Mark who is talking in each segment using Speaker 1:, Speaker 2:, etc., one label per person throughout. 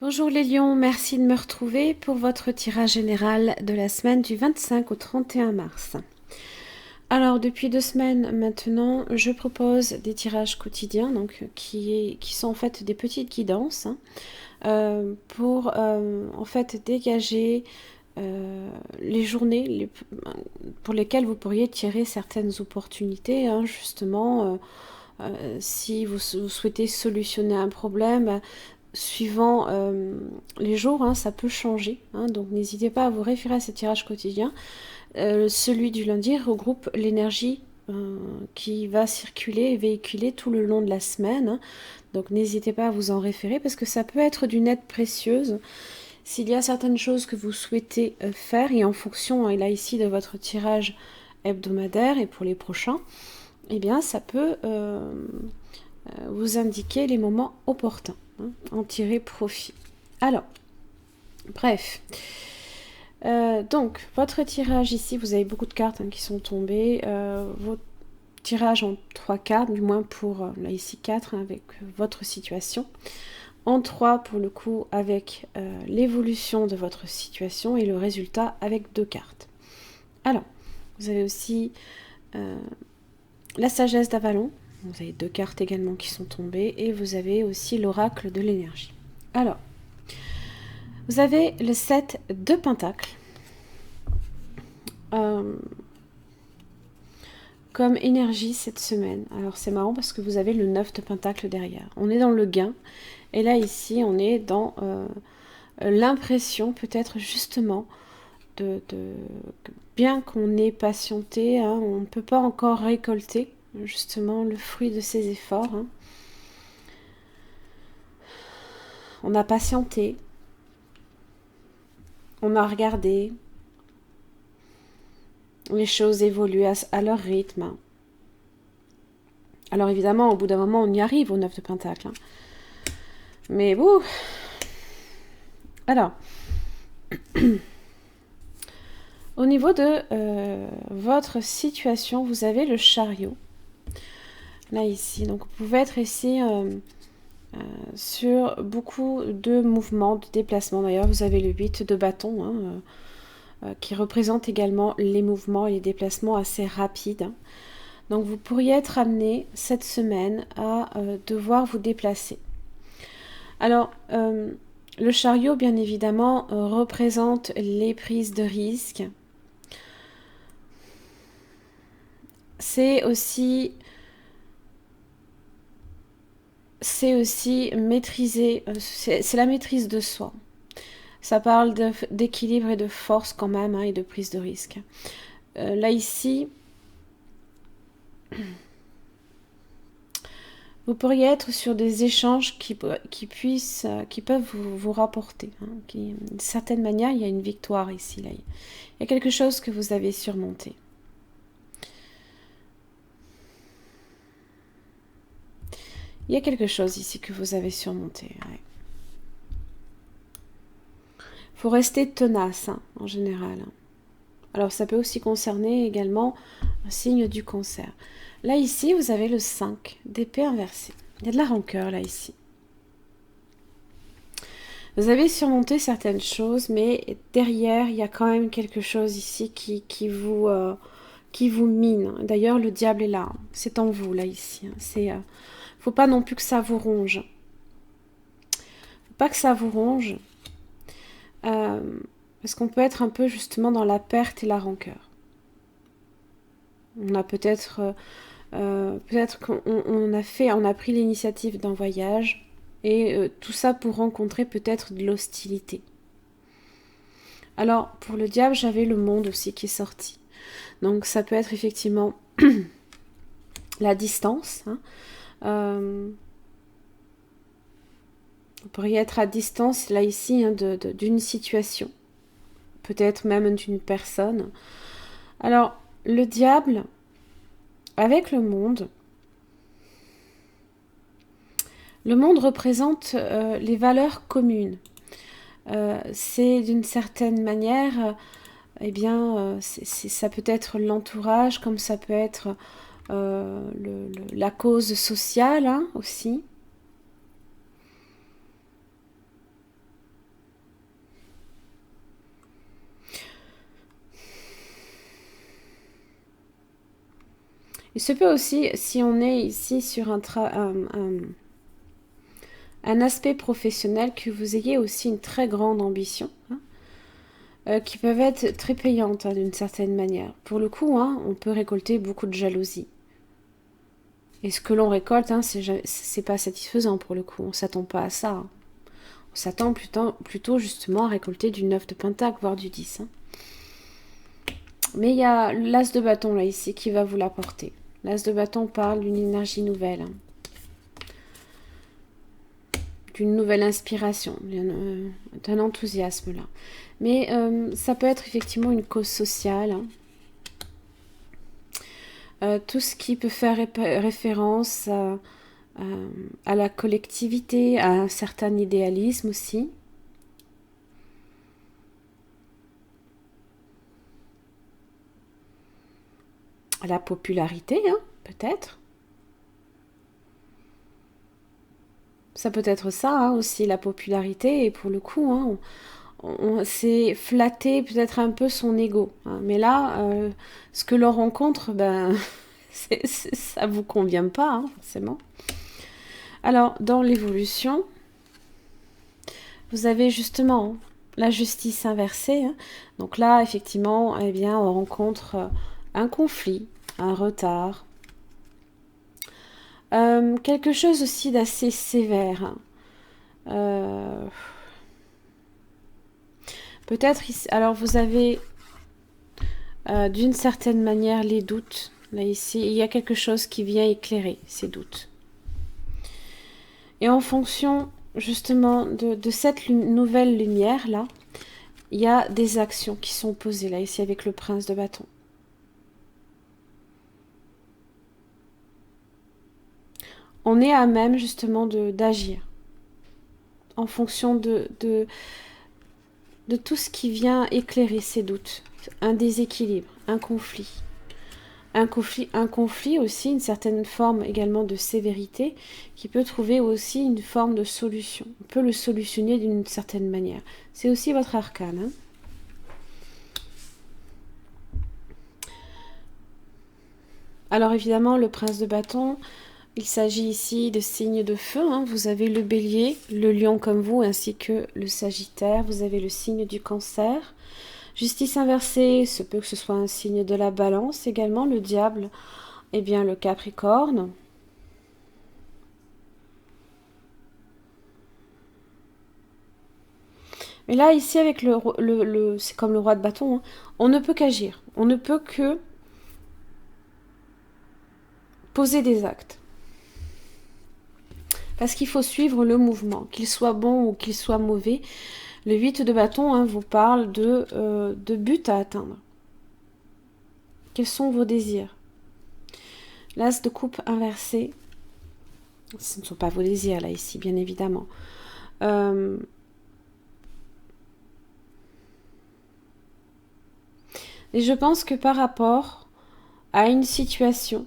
Speaker 1: Bonjour les lions, merci de me retrouver pour votre tirage général de la semaine du 25 au 31 mars. Alors depuis 2 semaines maintenant, je propose des tirages quotidiens, donc qui sont en fait des petites guidances pour en fait dégager les journées pour lesquelles vous pourriez tirer certaines opportunités, justement. Si vous souhaitez solutionner un problème, suivant les jours, ça peut changer. Donc n'hésitez pas à vous référer à ce tirage quotidien. Celui du lundi regroupe l'énergie qui va circuler et véhiculer tout le long de la semaine. Donc n'hésitez pas à vous en référer parce que ça peut être d'une aide précieuse. S'il y a certaines choses que vous souhaitez faire et en fonction, là ici, de votre tirage hebdomadaire et pour les prochains, eh bien ça peut vous indiquer les moments opportuns, en tirer profit. Alors, bref. Donc, votre tirage ici, vous avez beaucoup de cartes qui sont tombées. Votre tirage en 3 cartes, du moins pour, là ici 4, avec votre situation. En 3, pour le coup, avec l'évolution de votre situation et le résultat avec 2 cartes. Alors, vous avez aussi la sagesse d'Avalon. Vous avez 2 cartes également qui sont tombées. Et vous avez aussi l'oracle de l'énergie. Alors, vous avez le 7 de Pentacles. Comme énergie cette semaine. Alors c'est marrant parce que vous avez le 9 de Pentacle derrière. On est dans le gain. Et là ici on est dans l'impression peut-être justement de bien qu'on ait patienté, on ne peut pas encore récolter justement le fruit de ses efforts. On a patienté. On a regardé. Les choses évoluent à leur rythme. Alors évidemment, au bout d'un moment, on y arrive au 9 de Pentacle. Mais bon. Alors, au niveau de votre situation, vous avez le chariot. Là, ici. Donc, vous pouvez être ici sur beaucoup de mouvements, de déplacements. D'ailleurs, vous avez le 8 de bâton, qui représente également les mouvements et les déplacements assez rapides. Donc, vous pourriez être amené cette semaine à devoir vous déplacer. Alors, le chariot, bien évidemment, représente les prises de risque. C'est aussi maîtriser, c'est la maîtrise de soi. Ça parle d'équilibre et de force quand même, et de prise de risque. Là ici, vous pourriez être sur des échanges qui peuvent vous rapporter. D'une certaine manière, il y a une victoire ici. Là. Il y a quelque chose que vous avez surmonté. Il y a quelque chose ici que vous avez surmonté. Ouais. Faut rester tenace, en général. Alors, ça peut aussi concerner également un signe du cancer. Là, ici, vous avez le 5 d'épée inversée. Il y a de la rancœur, là, ici. Vous avez surmonté certaines choses, mais derrière, il y a quand même quelque chose ici qui vous mine. D'ailleurs, le diable est là. C'est en vous, là, ici. Faut pas non plus que ça vous ronge. Faut pas que ça vous ronge. Parce qu'on peut être un peu justement dans la perte et la rancœur. On a peut-être qu'on a pris l'initiative d'un voyage et tout ça pour rencontrer peut-être de l'hostilité. Alors pour le diable, j'avais le monde aussi qui est sorti. Donc ça peut être effectivement la distance. Vous pourriez être à distance là ici d'une situation, peut-être même d'une personne. Alors le diable avec le monde représente les valeurs communes. C'est d'une certaine manière, ça peut être l'entourage, comme ça peut être la cause sociale aussi. Il se peut aussi, si on est ici sur un aspect professionnel, que vous ayez aussi une très grande ambition, hein, qui peuvent être très payantes hein, d'une certaine manière. Pour le coup, hein, on peut récolter beaucoup de jalousie. Et ce que l'on récolte, hein, c'est pas satisfaisant pour le coup. On s'attend pas à ça. Hein. On s'attend plutôt justement à récolter du 9 de pentacle, voire du 10. Hein. Mais il y a l'as de bâton là ici qui va vous l'apporter. L'as de bâton parle d'une énergie nouvelle. Hein. D'une nouvelle inspiration, d'un enthousiasme là. Mais ça peut être effectivement une cause sociale. Hein. Tout ce qui peut faire référence à la collectivité, à un certain idéalisme aussi. À la popularité, hein, peut-être. Ça peut être ça hein, aussi, la popularité. Et pour le coup, hein, c'est flatter peut-être un peu son ego. Hein. Mais là, ce que l'on rencontre, ben, ça vous convient pas, hein, forcément. Alors, dans l'évolution, vous avez justement la justice inversée. Hein. Donc là, effectivement, eh bien, on rencontre un conflit, un retard. Quelque chose aussi d'assez sévère. Hein. Peut-être ici. Alors, vous avez d'une certaine manière les doutes. Là, ici, il y a quelque chose qui vient éclairer ces doutes. Et en fonction justement de cette nouvelle lumière-là, il y a des actions qui sont posées là, ici avec le prince de bâton. On est à même justement d'agir en fonction de tout ce qui vient éclairer ces doutes. Un déséquilibre, un conflit. Un conflit aussi, une certaine forme également de sévérité qui peut trouver aussi une forme de solution. On peut le solutionner d'une certaine manière. C'est aussi votre arcane. Hein. Alors évidemment, le prince de bâton, il s'agit ici de signes de feu. Hein. Vous avez le bélier, le lion comme vous, ainsi que le sagittaire. Vous avez le signe du cancer. Justice inversée, ce peut que ce soit un signe de la balance également, le diable, eh bien le capricorne. Mais là, ici, avec c'est comme le roi de bâton, hein, on ne peut qu'agir. On ne peut que poser des actes. Parce qu'il faut suivre le mouvement, qu'il soit bon ou qu'il soit mauvais. Le 8 de bâton hein, vous parle de buts à atteindre. Quels sont vos désirs? L'as de coupe inversé, ce ne sont pas vos désirs là ici, bien évidemment. Et je pense que par rapport à une situation,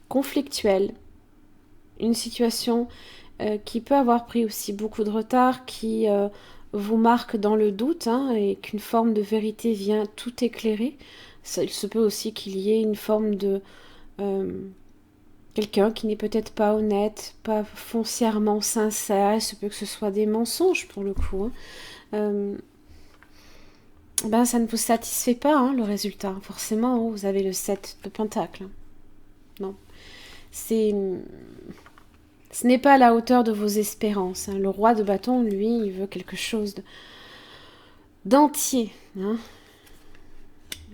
Speaker 1: conflictuelle, une situation qui peut avoir pris aussi beaucoup de retard, qui vous marque dans le doute hein, et qu'une forme de vérité vient tout éclairer. Ça, il se peut aussi qu'il y ait une forme de quelqu'un qui n'est peut-être pas honnête, pas foncièrement sincère. Il se peut que ce soit des mensonges pour le coup. Hein. Ben, ça ne vous satisfait pas hein, le résultat. Forcément, vous avez le 7 de pentacle. Non. Ce n'est pas à la hauteur de vos espérances. Hein. Le roi de bâton, lui, il veut quelque chose d'entier. Hein.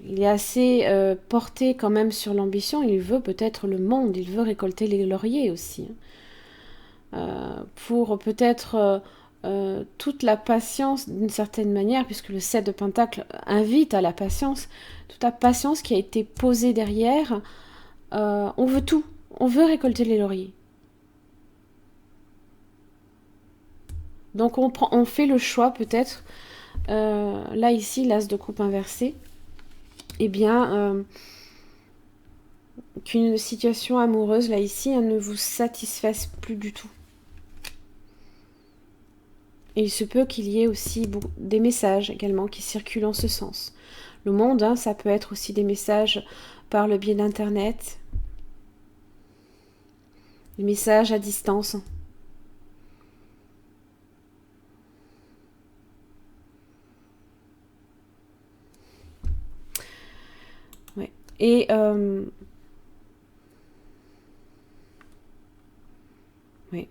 Speaker 1: Il est assez porté quand même sur l'ambition. Il veut peut-être le monde. Il veut récolter les lauriers aussi. Hein. Pour peut-être toute la patience d'une certaine manière, puisque le 7 de pentacle invite à la patience. Toute la patience qui a été posée derrière. On veut tout. On veut récolter les lauriers. Donc on fait le choix peut-être, là ici, l'as de coupe inversé, eh bien, qu'une situation amoureuse, là ici, ne vous satisfasse plus du tout. Et il se peut qu'il y ait aussi des messages également qui circulent en ce sens. Le monde, hein, ça peut être aussi des messages par le biais d'Internet, des messages à distance. Ouais. Et oui.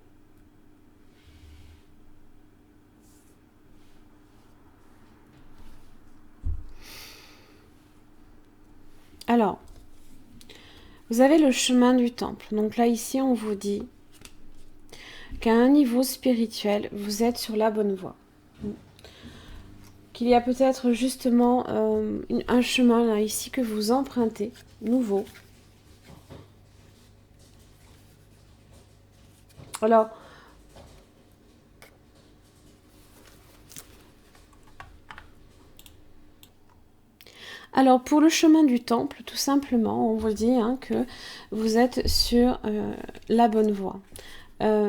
Speaker 1: Alors, vous avez le chemin du temple. Donc là, ici, on vous dit qu'à un niveau spirituel, vous êtes sur la bonne voie. Qu'il y a peut-être justement un chemin là, ici, que vous empruntez, nouveau. Alors, pour le chemin du temple, tout simplement, on vous dit hein, que vous êtes sur la bonne voie.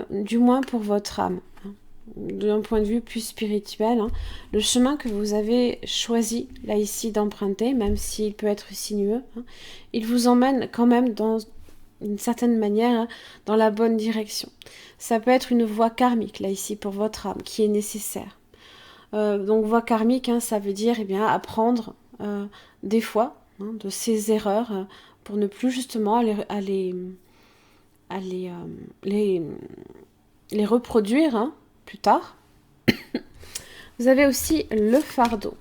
Speaker 1: Du moins pour votre âme. Hein. D'un point de vue plus spirituel, hein. Le chemin que vous avez choisi, là ici, d'emprunter, même s'il peut être sinueux, hein, il vous emmène quand même dans une certaine manière hein, dans la bonne direction. Ça peut être une voie karmique, là ici, pour votre âme, qui est nécessaire. Donc voie karmique, hein, ça veut dire eh bien, apprendre des fois hein, de ces erreurs pour ne plus justement les reproduire hein, plus tard. Vous avez aussi le fardeau.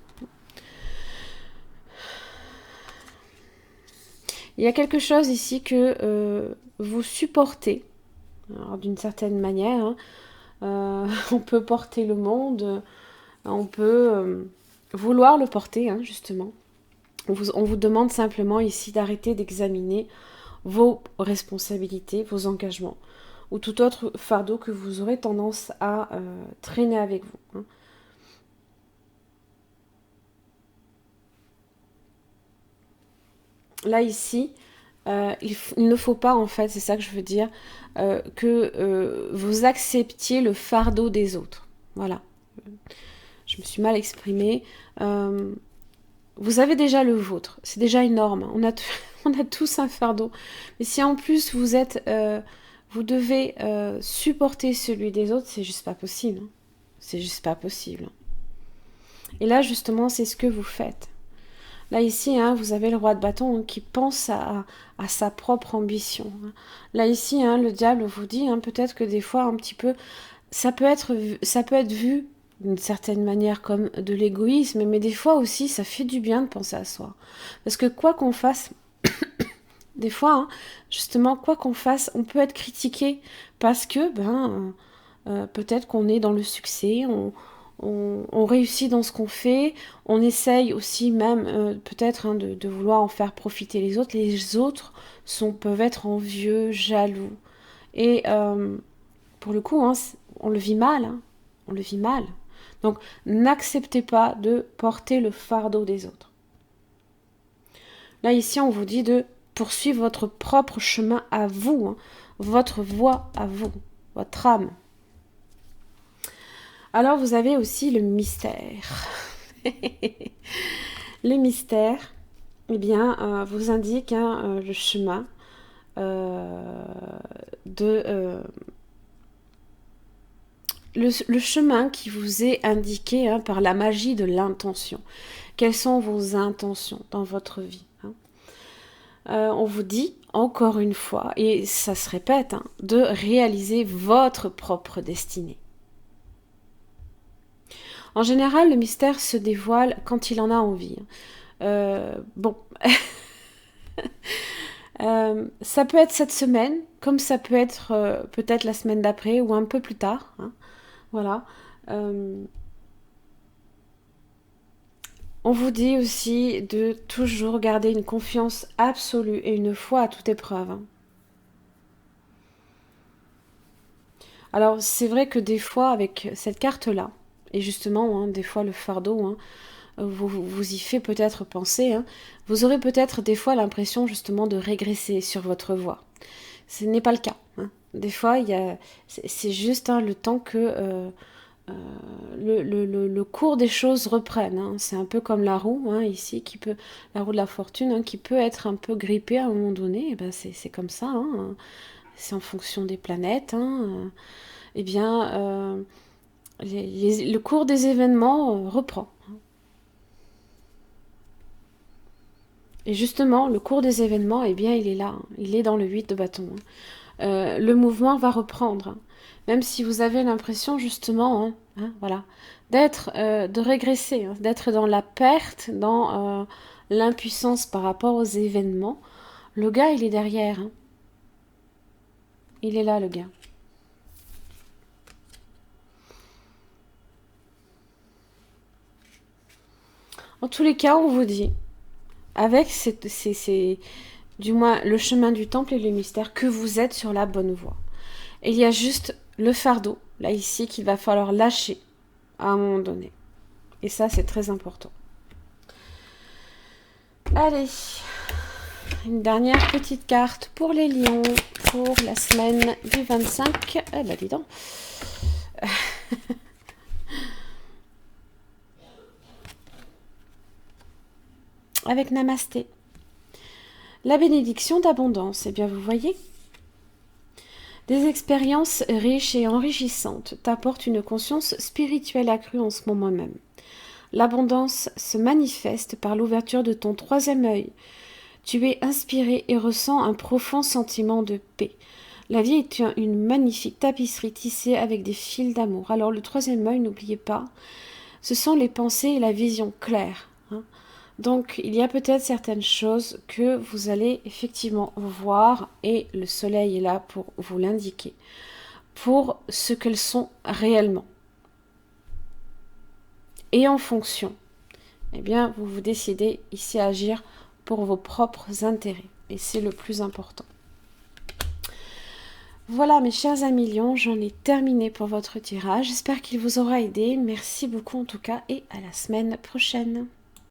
Speaker 1: Il y a quelque chose ici que vous supportez, d'une certaine manière. Hein. On peut porter le monde, on peut vouloir le porter, hein, justement. On vous demande simplement ici d'arrêter d'examiner vos responsabilités, vos engagements, ou tout autre fardeau que vous aurez tendance à traîner avec vous. Hein. Là, ici, il ne faut pas, en fait, c'est ça que je veux dire, que vous acceptiez le fardeau des autres. Voilà. Je me suis mal exprimée. Vous avez déjà le vôtre. C'est déjà énorme. On a tous un fardeau. Mais si en plus vous devez supporter celui des autres, c'est juste pas possible. C'est juste pas possible. Et là, justement, c'est ce que vous faites. Là, ici, hein, vous avez le roi de bâton hein, qui pense à sa propre ambition. Hein. Là, ici, hein, le diable vous dit hein, peut-être que des fois, un petit peu, ça peut être vu d'une certaine manière comme de l'égoïsme, mais des fois aussi, ça fait du bien de penser à soi. Parce que quoi qu'on fasse, des fois, hein, justement, quoi qu'on fasse, on peut être critiqué parce que, peut-être qu'on est dans le succès, on réussit dans ce qu'on fait, on essaye aussi même peut-être hein, de vouloir en faire profiter les autres. Les autres peuvent être envieux, jaloux. Et pour le coup, hein, on le vit mal. Hein, on le vit mal. Donc n'acceptez pas de porter le fardeau des autres. Là ici, on vous dit de poursuivre votre propre chemin à vous, hein, votre voie à vous, votre âme. Alors, vous avez aussi le mystère. Le mystère, eh bien, vous indique hein, le chemin le chemin qui vous est indiqué hein, par la magie de l'intention. Quelles sont vos intentions dans votre vie hein on vous dit, encore une fois, et ça se répète, hein, de réaliser votre propre destinée. En général, le mystère se dévoile quand il en a envie. Bon, ça peut être cette semaine, comme ça peut être peut-être la semaine d'après ou un peu plus tard. Hein. Voilà. On vous dit aussi de toujours garder une confiance absolue et une foi à toute épreuve. Hein. Alors, c'est vrai que des fois, avec cette carte-là, et justement, hein, des fois, le fardeau, hein, vous y fait peut-être penser, hein, vous aurez peut-être des fois l'impression justement de régresser sur votre voie. Ce n'est pas le cas. Hein. Des fois, c'est juste hein, le temps que le cours des choses reprenne. Hein. C'est un peu comme la roue, hein, ici, la roue de la fortune, hein, qui peut être un peu grippée à un moment donné. Eh ben, c'est comme ça. Hein. C'est en fonction des planètes. Hein. Eh bien, le cours des événements reprend. Et justement, le cours des événements, eh bien, il est là. Hein. Il est dans le 8 de bâton. Hein. Le mouvement va reprendre. Hein. Même si vous avez l'impression, justement, voilà, de régresser, hein, d'être dans la perte, dans l'impuissance par rapport aux événements, le gars, il est derrière. Hein. Il est là, le gars. En tous les cas, on vous dit, avec du moins le chemin du temple et le mystère, que vous êtes sur la bonne voie. Et il y a juste le fardeau, là ici, qu'il va falloir lâcher à un moment donné. Et ça, c'est très important. Allez, une dernière petite carte pour les lions pour la semaine du 25. Eh ben, dis donc. Avec Namasté. La bénédiction d'abondance. Eh bien, vous voyez, des expériences riches et enrichissantes t'apportent une conscience spirituelle accrue en ce moment même. L'abondance se manifeste par l'ouverture de ton troisième œil. Tu es inspiré et ressens un profond sentiment de paix. La vie est une magnifique tapisserie tissée avec des fils d'amour. Alors le troisième œil, n'oubliez pas, ce sont les pensées et la vision claire. Hein. Donc il y a peut-être certaines choses que vous allez effectivement voir et le soleil est là pour vous l'indiquer, pour ce qu'elles sont réellement. Et en fonction, eh bien, vous vous décidez ici à agir pour vos propres intérêts. Et c'est le plus important. Voilà mes chers amis lions, j'en ai terminé pour votre tirage. J'espère qu'il vous aura aidé. Merci beaucoup en tout cas et à la semaine prochaine.